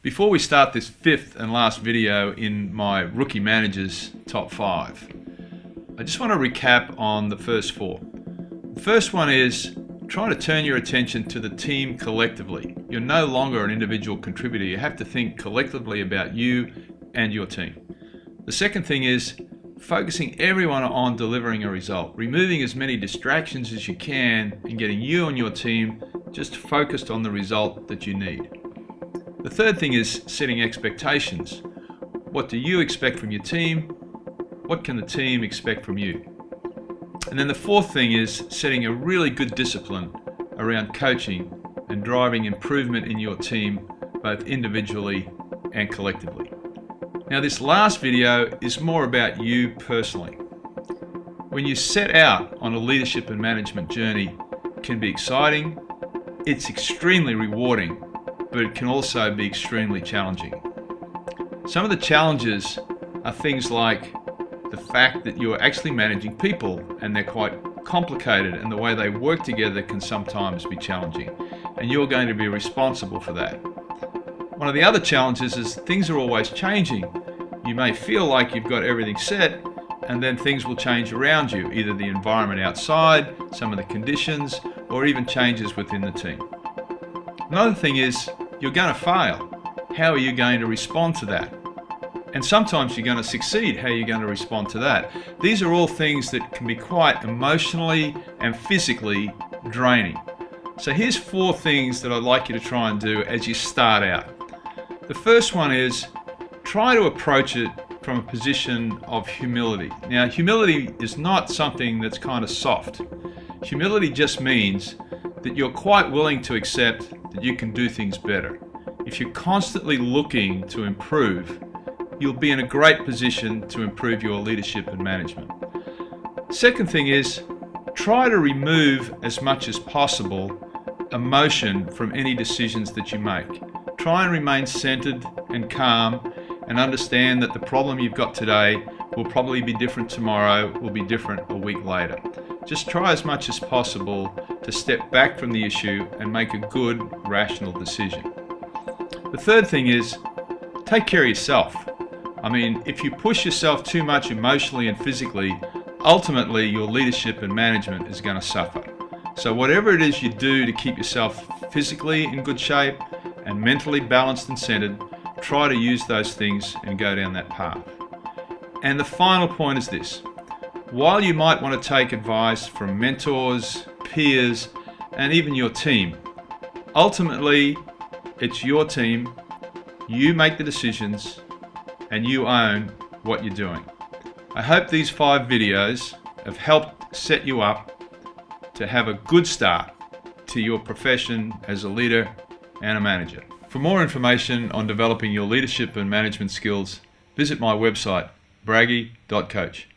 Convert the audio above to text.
Before we start this fifth and last video in my rookie managers top 5, I just want to recap on the first 4. The first one is try to turn your attention to the team collectively. You're no longer an individual contributor. You have to think collectively about you and your team. The second thing is focusing everyone on delivering a result, removing as many distractions as you can and getting you and your team just focused on the result that you need. The third thing is setting expectations. What do you expect from your team? What can the team expect from you? And then the fourth thing is setting a really good discipline around coaching and driving improvement in your team, both individually and collectively. Now, this last video is more about you personally. When you set out on a leadership and management journey, it can be exciting, it's extremely rewarding, but it can also be extremely challenging. Some of the challenges are things like the fact that you're actually managing people and they're quite complicated, and the way they work together can sometimes be challenging, and you're going to be responsible for that. One of the other challenges is things are always changing. You may feel like you've got everything set, and then things will change around you, either the environment outside, some of the conditions, or even changes within the team. Another thing is you're going to fail. How are you going to respond to that? And sometimes you're going to succeed. How are you going to respond to that? These are all things that can be quite emotionally and physically draining. So here's 4 things that I'd like you to try and do as you start out. The first one is try to approach it from a position of humility. Now, humility is not something that's kind of soft. Humility just means that you're quite willing to accept that you can do things better. If you're constantly looking to improve, you'll be in a great position to improve your leadership and management. Second thing is try to remove as much as possible emotion from any decisions that you make. Try and remain centered and calm and understand that the problem you've got today will probably be different tomorrow, will be different a week later. Just try as much as possible to step back from the issue and make a good, rational decision. The third thing is take care of yourself. I mean, if you push yourself too much emotionally and physically, ultimately your leadership and management is going to suffer. So whatever it is you do to keep yourself physically in good shape and mentally balanced and centered, try to use those things and go down that path. And the final point is this: while you might want to take advice from mentors, peers, and even your team, ultimately it's your team, you make the decisions, and you own what you're doing. I hope these 5 videos have helped set you up to have a good start to your profession as a leader and a manager. For more information on developing your leadership and management skills, visit my website, braggy.coach.